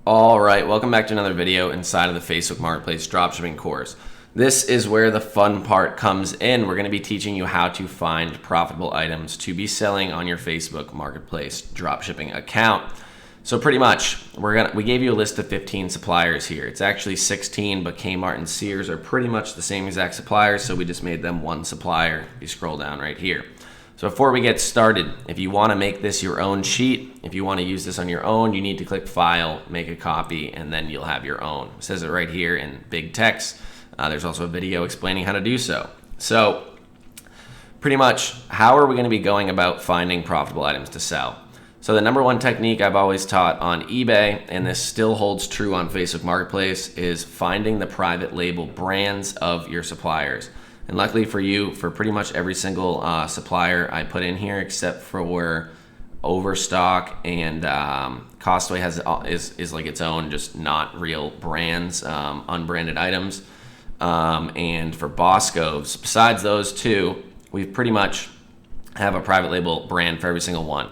All right, welcome back to another video inside of the Facebook Marketplace dropshipping course. This is where the fun part comes in. We're going to be teaching you how to find profitable items to be selling on your Facebook Marketplace dropshipping account. So pretty much, we gave you a list of 15 suppliers here. It's actually 16, but Kmart and Sears are pretty much the same exact suppliers, so we just made them one supplier. If you scroll down right here. So before we get started, if you want to make this your own sheet, if you want to use this on your own, you need to click File, make a copy, and then you'll have your own. It says it right here in big text. There's also a video explaining how to do so. So pretty much, how are we going to be going about finding profitable items to sell? So the number one technique I've always taught on eBay, and this still holds true on Facebook Marketplace, is finding the private label brands of your suppliers. And luckily for you, for pretty much every single supplier I put in here, except for Overstock and Costway is like its own, just not real brands, unbranded items. And for Boscov's, besides those two, we pretty much have a private label brand for every single one.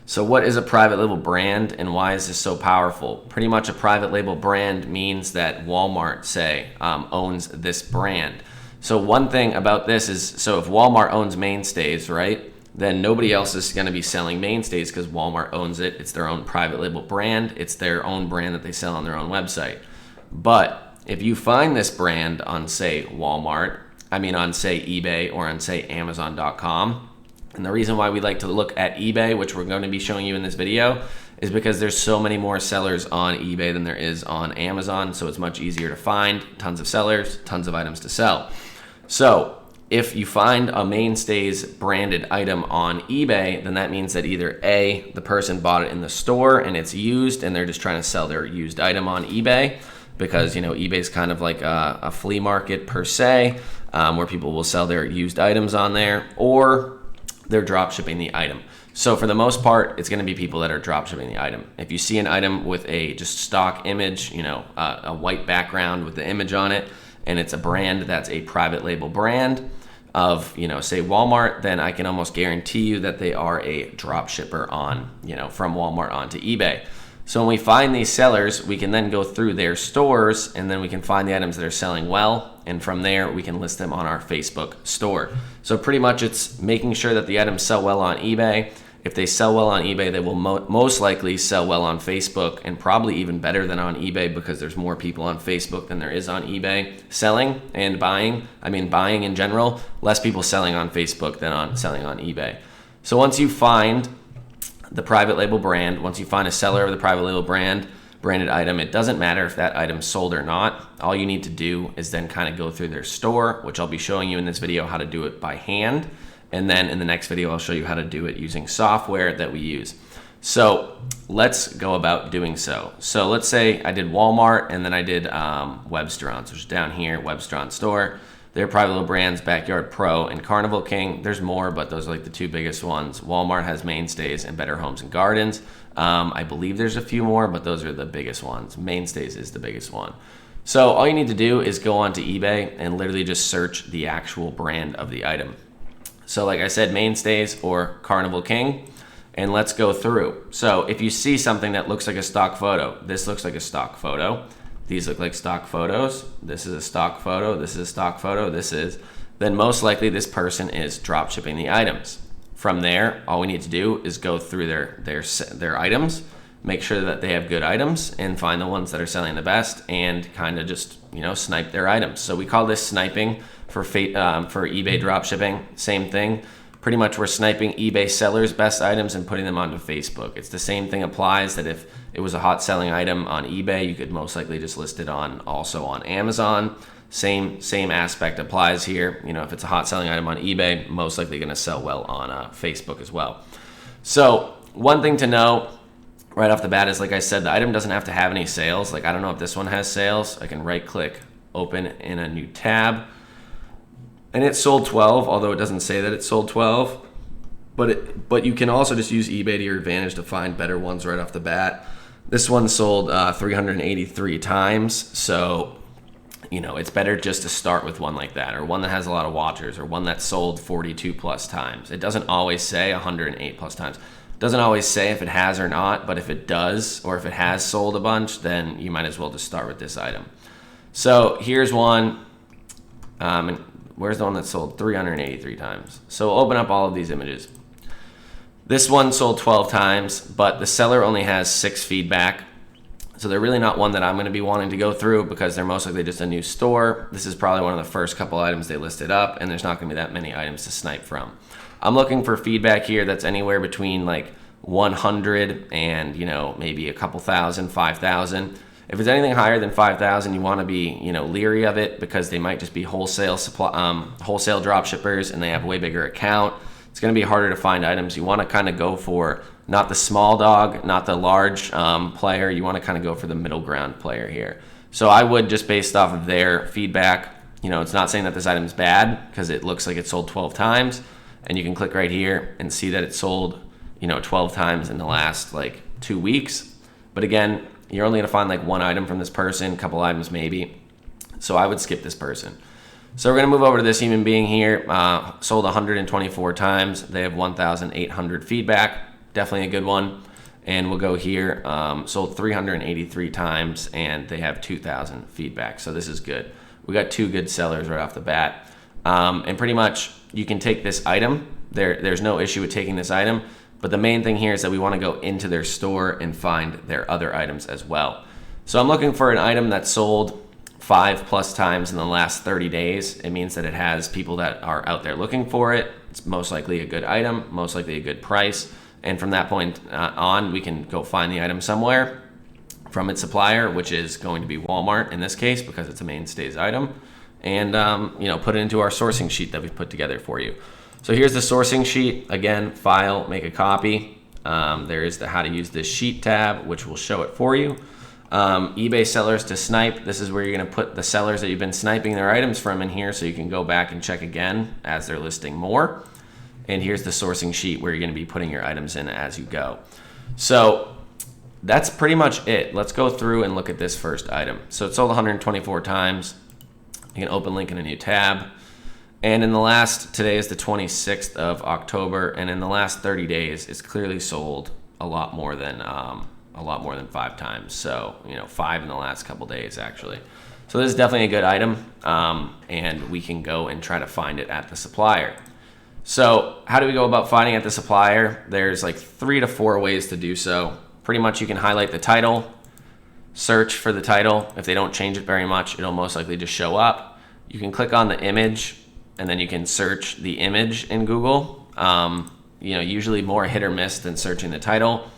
So what is a private label brand and why is this so powerful? Pretty much a private label brand means that Walmart, say, owns this brand. So one thing about this is, so if Walmart owns Mainstays, right, then nobody else is going to be selling Mainstays because Walmart owns it. It's their own private label brand. It's their own brand that they sell on their own website. But if you find this brand on, say, on, say, eBay or on, say, Amazon.com, and the reason why we like to look at eBay, which we're going to be showing you in this video, is because there's so many more sellers on eBay than there is on Amazon, so it's much easier to find, tons of sellers, tons of items to sell. So if you find a Mainstays branded item on eBay, then that means that either A, the person bought it in the store and it's used and they're just trying to sell their used item on eBay because, you know, eBay's kind of like a flea market per se, where people will sell their used items on there, or they're drop shipping the item. So for the most part, it's going to be people that are drop shipping the item. If you see an item with a just stock image, you know, a white background with the image on it, and it's a brand that's a private label brand of, you know, say Walmart, then I can almost guarantee you that they are a drop shipper on, you know, from Walmart onto eBay. So when we find these sellers, we can then go through their stores and then we can find the items that are selling well. And from there, we can list them on our Facebook store. So pretty much it's making sure that the items sell well on eBay. If they sell well on eBay, they will most likely sell well on Facebook, and probably even better than on eBay because there's more people on Facebook than there is on eBay selling and buying. Buying in general, less people selling on Facebook than selling on eBay. So once you find the private label brand, once you find a seller of the private label branded item, it doesn't matter if that item's sold or not. All you need to do is then kind of go through their store, which I'll be showing you in this video how to do it by hand. And then in the next video, I'll show you how to do it using software that we use. So let's go about doing so. So let's say I did Walmart and then I did Webstaurants, which is down here, Webstaurant store. Their private label brands, Backyard Pro and Carnival King. There's more, but those are like the two biggest ones. Walmart has Mainstays and Better Homes and Gardens. I believe there's a few more, but those are the biggest ones. Mainstays is the biggest one. So all you need to do is go onto eBay and literally just search the actual brand of the item. So like I said, Mainstays or Carnival King, and let's go through. So if you see something that looks like a stock photo, this looks like a stock photo. These look like stock photos. This is a stock photo. This is a stock photo. Then most likely this person is drop shipping the items. From there, all we need to do is go through their items, make sure that they have good items, and find the ones that are selling the best, and kind of just, you know, snipe their items. So we call this sniping for eBay dropshipping. Same thing. Pretty much we're sniping eBay sellers' best items and putting them onto Facebook. It's the same thing applies that if it was a hot selling item on eBay, you could most likely just list it also on Amazon. Same aspect applies here. You know, if it's a hot selling item on eBay, most likely going to sell well on Facebook as well. So one thing to know right off the bat is, like I said, the item doesn't have to have any sales. Like I don't know if this one has sales. I can right click, open in a new tab. And it sold 12, although it doesn't say that it sold 12. But you can also just use eBay to your advantage to find better ones right off the bat. This one sold 383 times, so you know it's better just to start with one like that, or one that has a lot of watchers, or one that sold 42 plus times. It doesn't always say 108 plus times. Doesn't always say if it has or not, but if it does, or if it has sold a bunch, then you might as well just start with this item. So here's one. And where's the one that sold 383 times? So we'll open up all of these images. This one sold 12 times, but the seller only has 6 feedback. So they're really not one that I'm going to be wanting to go through because they're most likely just a new store. This is probably one of the first couple items they listed up, and there's not going to be that many items to snipe from. I'm looking for feedback here that's anywhere between like 100 and, maybe a couple thousand, 5,000. If it's anything higher than 5,000, you want to be, leery of it because they might just be wholesale drop shippers and they have a way bigger account. It's going to be harder to find items. You want to kind of go for not the small dog, not the large player. You want to kind of go for the middle ground player here. So I would, just based off of their feedback, it's not saying that this item is bad because it looks like it sold 12 times. And you can click right here and see that it sold, 12 times in the last 2 weeks. But again, you're only going to find one item from this person, a couple items maybe. So I would skip this person. So we're going to move over to this human being here. Sold 124 times. They have 1,800 feedback. Definitely a good one. And we'll go here. Sold 383 times, and they have 2,000 feedback. So this is good. We got 2 good sellers right off the bat. And pretty much you can take this item. There's no issue with taking this item. But the main thing here is that we want to go into their store and find their other items as well. So I'm looking for an item that sold 5+ times in the last 30 days. It means that it has people that are out there looking for it. It's most likely a good item, most likely a good price. And from that point on, we can go find the item somewhere from its supplier, which is going to be Walmart in this case because it's a mainstays item, and put it into our sourcing sheet that we've put together for you. So here's the sourcing sheet. Again, file, make a copy. There is the how to use this sheet tab, which will show it for you. eBay sellers to snipe. This is where you're going to put the sellers that you've been sniping their items from in here so you can go back and check again as they're listing more. And here's the sourcing sheet where you're going to be putting your items in as you go. So that's pretty much it. Let's go through and look at this first item. So it sold 124 times. You can open link in a new tab. And today is the 26th of October, and in the last 30 days, it's clearly sold a lot more than 5 times. So 5 in the last couple days actually. So this is definitely a good item, and we can go and try to find it at the supplier. So how do we go about finding at the supplier? There's 3 to 4 ways to do so. Pretty much you can highlight the title, search for the title. If they don't change it very much, it'll most likely just show up. You can click on the image, and then you can search the image in Google. Usually more hit or miss than searching the title.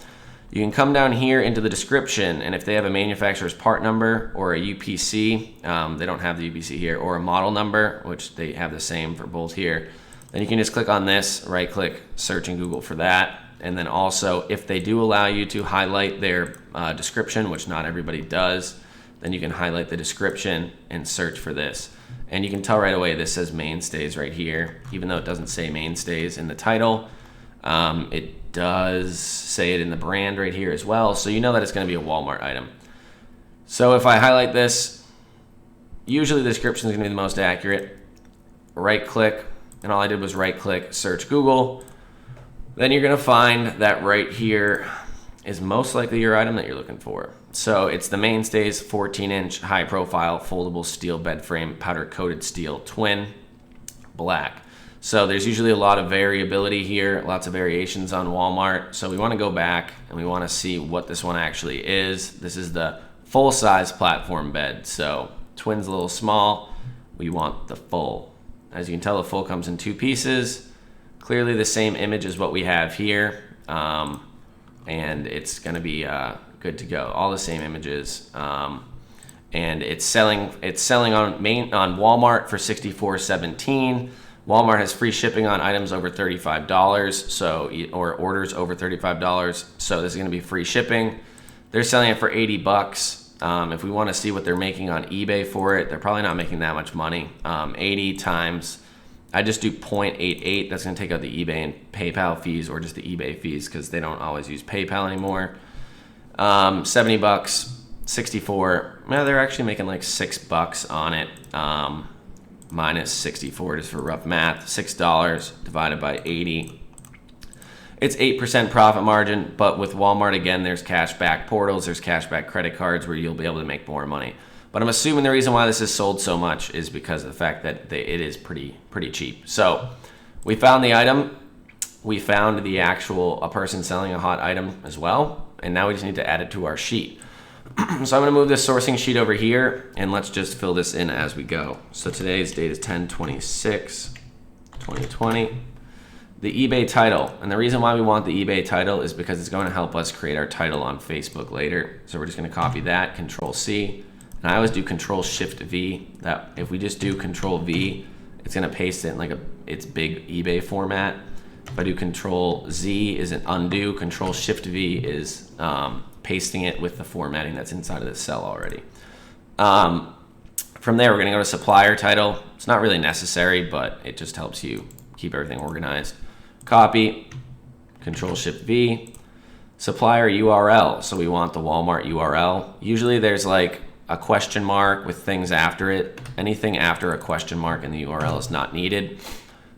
You can come down here into the description, and if they have a manufacturer's part number or a UPC, they don't have the UPC here, or a model number, which they have the same for both here, then you can just click on this, right click, search in Google for that. And then also, if they do allow you to highlight their description, which not everybody does, then you can highlight the description and search for this. And you can tell right away this says mainstays right here, even though it doesn't say mainstays in the title. It does say it in the brand right here as well, so you know that it's going to be a Walmart item. So if I highlight this, usually the description is going to be the most accurate. Right click, and all I did was right click, search Google. Then you're going to find that right here is most likely your item that you're looking for. So it's the mainstays 14-inch high profile foldable steel bed frame powder coated steel twin black. So there's usually a lot of variability here, lots of variations on Walmart. So we want to go back and we want to see what this one actually is. This is the full size platform bed. So twin's a little small. We want the full. As you can tell, the full comes in 2 pieces. Clearly the same image as what we have here. And it's going to be good to go. All the same images. And it's selling on Walmart for $64.17. Walmart has free shipping on items over $35, or orders over $35. So this is going to be free shipping. They're selling it for $80. If we want to see what they're making on eBay for it, they're probably not making that much money. 80 times, I just do 0.88. That's going to take out the eBay and PayPal fees, or just the eBay fees, because they don't always use PayPal anymore. $70, 64. Now they're actually making like $6 on it. Minus 64 just for rough math. $6 divided by 80. It's 8% profit margin, but with Walmart, again, there's cashback portals, there's cashback credit cards where you'll be able to make more money. But I'm assuming the reason why this is sold so much is because of the fact that it is pretty cheap. So we found the item. We found a person selling a hot item as well. And now we just need to add it to our sheet. So I'm going to move this sourcing sheet over here, and let's just fill this in as we go. So today's date is 10/26/2020. The eBay title. And the reason why we want the eBay title is because it's going to help us create our title on Facebook later. So we're just going to copy that, Control-C. And I always do Control-Shift-V. That if we just do Control-V, it's going to paste it in like its big eBay format. If I do Control-Z is an undo. Control-Shift-V is pasting it with the formatting that's inside of this cell already. From there, we're going to go to supplier title. It's not really necessary, but it just helps you keep everything organized. Copy, Control-Shift-V. Supplier URL. So we want the Walmart URL. Usually there's like a question mark with things after it. Anything after a question mark in the URL is not needed.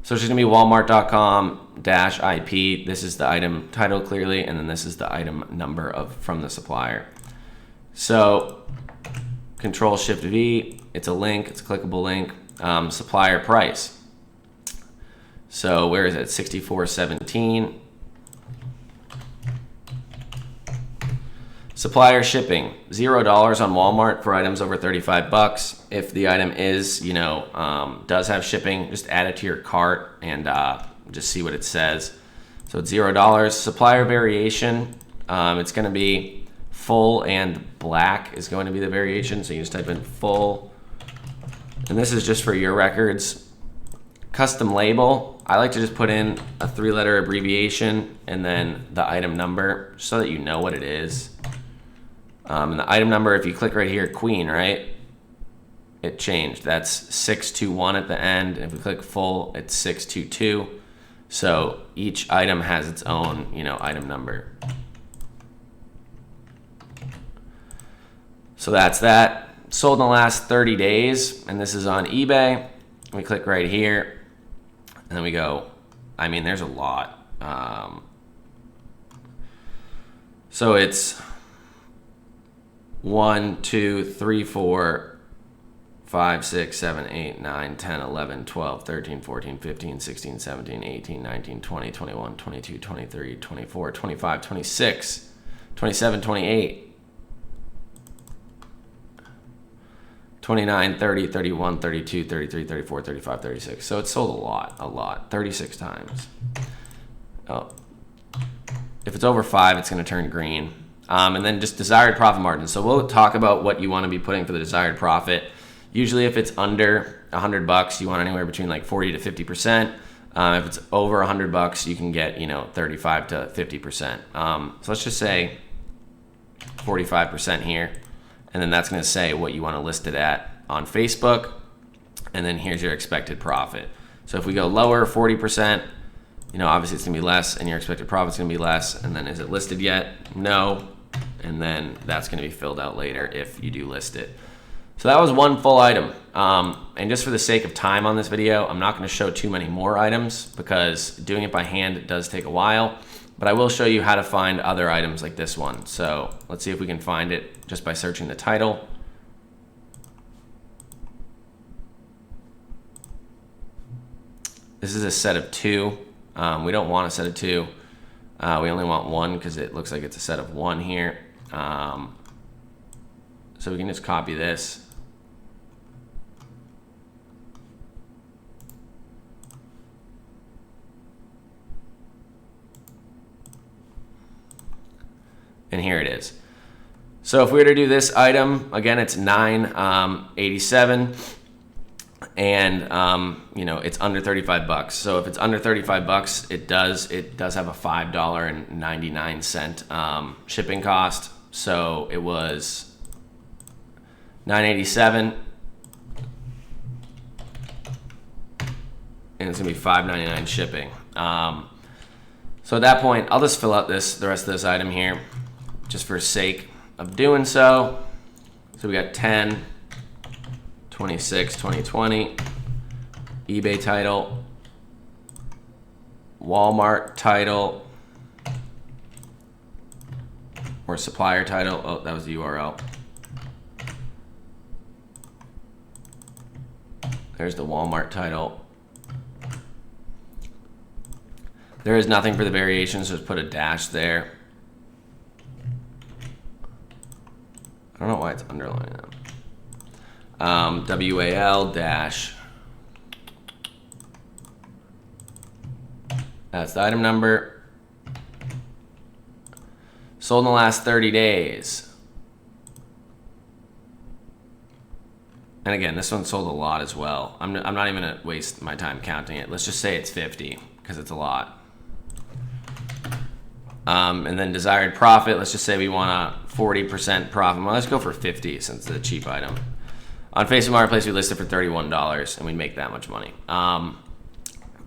So it's just going to be walmart.com-IP. This is the item title clearly, and then this is the item number from the supplier. So Control-Shift-V, it's a link, it's a clickable link. Supplier price. So where is it? 64.17. Supplier shipping, $0 on Walmart for items over 35 bucks. If the item is, does have shipping, just add it to your cart and just see what it says. So it's $0. Supplier variation, it's going to be full and black is going to be the variation. So you just type in full, and this is just for your records. Custom label, I like to just put in a 3-letter abbreviation and then the item number so that you know what it is. And the item number, if you click right here, Queen, right? It changed. That's 621 at the end. And if we click full, it's 622. So each item has its own, item number. So that's that. Sold in the last 30 days, and this is on eBay. We click right here, and then we go, there's a lot. So it's 1, 2, 3, 4, 5, 6, 7, 8, 9, 10, 11, 12, 13, 14, 15, 16, 17, 18, 19, 20, 21, 22, 23, 24, 25, 26, 27, 28, 29, 30, 31, 32, 33, 34, 35, 36. So it's sold a lot, 36 times. Oh. If it's over 5, it's going to turn green. And then just desired profit margin. So we'll talk about what you want to be putting for the desired profit. Usually if it's under 100 bucks, you want anywhere between like 40 to 50%. If it's over 100 bucks, you can get, 35 to 50%. So let's just say 45% here. And then that's going to say what you want to list it at on Facebook. And then here's your expected profit. So if we go lower, 40%, obviously it's going to be less, and your expected profit's going to be less. And then is it listed yet? No. And then that's going to be filled out later if you do list it. So that was one full item. And just for the sake of time on this video, I'm not going to show too many more items because doing it by hand does take a while. But I will show you how to find other items like this one. So let's see if we can find it just by searching the title. This is a set of 2. We don't want a set of 2. We only want 1 because it looks like it's a set of 1 here. So we can just copy this. And here it is. So if we were to do this item, again, it's $9.87, and it's under 35 bucks. So if it's under 35 bucks, it does have a $5.99 shipping cost. So it was $9.87, and it's gonna be $5.99 shipping. So at that point, I'll just fill out the rest of this item here, just for sake of doing so. So we got 10/26/2020, eBay title, Walmart title, or supplier title. Oh, that was the URL. There's the Walmart title. There is nothing for the variations, so just put a dash there. I don't know why it's underlining them. WAL dash. That's the item number. Sold in the last 30 days. And again, this one sold a lot as well. I'm not even gonna waste my time counting it. Let's just say it's 50 because it's a lot. And then desired profit, let's just say we want a 40% profit. Well, let's go for 50 since it's a cheap item. On Facebook Marketplace, we listed for $31 and we make that much money.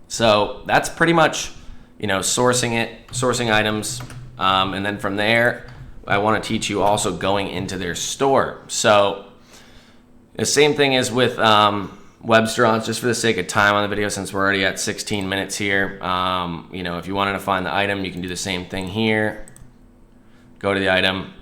So that's pretty much, sourcing items. And then from there, I want to teach you also going into their store. So the same thing as with Websterons, just for the sake of time on the video, since we're already at 16 minutes here. If you wanted to find the item, you can do the same thing here. Go to the item,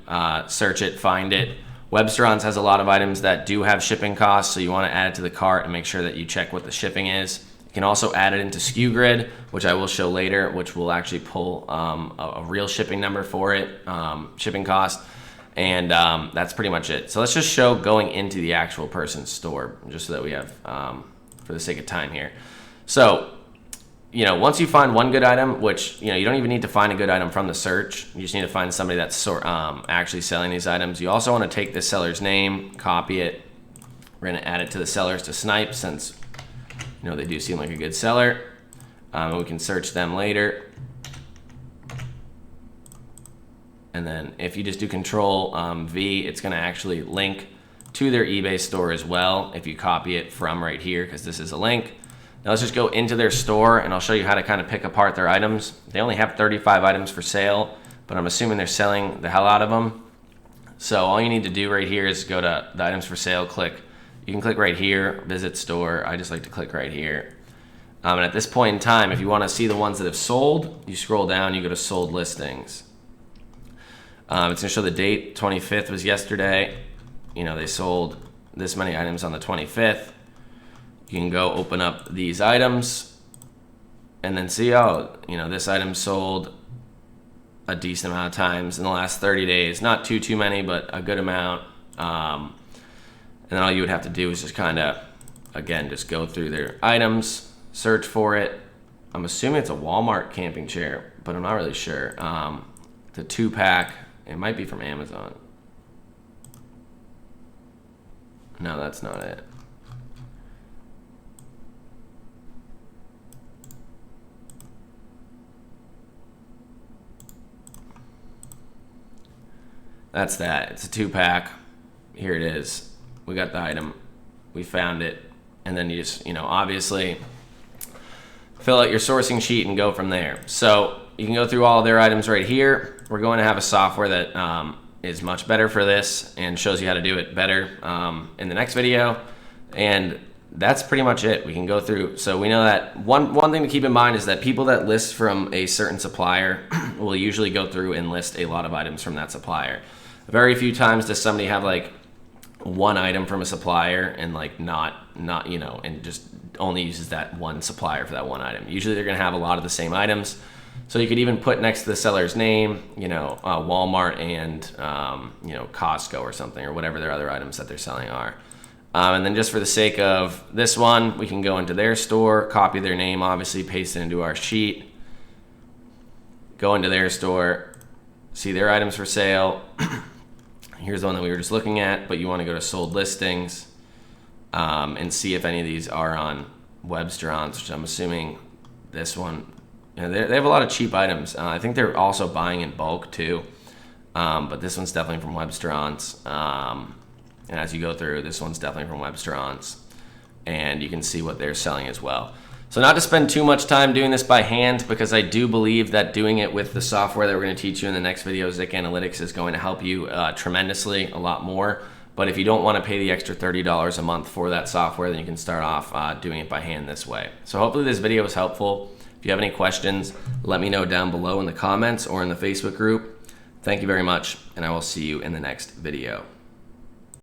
search it, find it. Websterons has a lot of items that do have shipping costs, so you want to add it to the cart and make sure that you check what the shipping is. You can also add it into SKU Grid, which I will show later, which will actually pull a real shipping number for it, shipping cost. And that's pretty much it. So let's just show going into the actual person's store, just so that we have, for the sake of time here. So, once you find one good item, which, you don't even need to find a good item from the search. You just need to find somebody that's actually selling these items. You also want to take the seller's name, copy it. We're going to add it to the sellers to snipe since, they do seem like a good seller. We can search them later. And then if you just do Control V, it's going to actually link to their eBay store as well if you copy it from right here, because this is a link. Now let's just go into their store and I'll show you how to kind of pick apart their items. They only have 35 items for sale, but I'm assuming they're selling the hell out of them. So all you need to do right here is go to the items for sale, you can click right here, visit store. I just like to click right here. And at this point in time, if you want to see the ones that have sold, you scroll down, you go to sold listings. It's going to show the date, 25th was yesterday. They sold this many items on the 25th. You can go open up these items and then see, this item sold a decent amount of times in the last 30 days. Not too many, but a good amount. And then all you would have to do is just kind of, again, just go through their items, search for it. I'm assuming it's a Walmart camping chair, but I'm not really sure. The 2-pack. It might be from Amazon. No, that's not it. That's that. It's a 2-pack. Here it is. We got the item. We found it. And then you just, obviously fill out your sourcing sheet and go from there. So you can go through all of their items right here. We're going to have a software that is much better for this and shows you how to do it better in the next video. And that's pretty much it. We can go through. So we know that one thing to keep in mind is that people that list from a certain supplier will usually go through and list a lot of items from that supplier. Very few times does somebody have like one item from a supplier and like not and just only uses that one supplier for that one item. Usually they're going to have a lot of the same items. So you could even put next to the seller's name, Walmart and, Costco or something, or whatever their other items that they're selling are. And then just for the sake of this one, we can go into their store, copy their name, obviously paste it into our sheet, go into their store, see their items for sale. Here's the one that we were just looking at, but you want to go to sold listings and see if any of these are on Websterons, which I'm assuming this one. They have a lot of cheap items. I think they're also buying in bulk too. But this one's definitely from Websterons. And as you go through, this one's definitely from Websterons. And you can see what they're selling as well. So not to spend too much time doing this by hand, because I do believe that doing it with the software that we're going to teach you in the next video, Zik Analytics, is going to help you tremendously, a lot more. But if you don't want to pay the extra $30 a month for that software, then you can start off doing it by hand this way. So hopefully this video was helpful. If you have any questions, let me know down below in the comments or in the Facebook group. Thank you very much, and I will see you in the next video.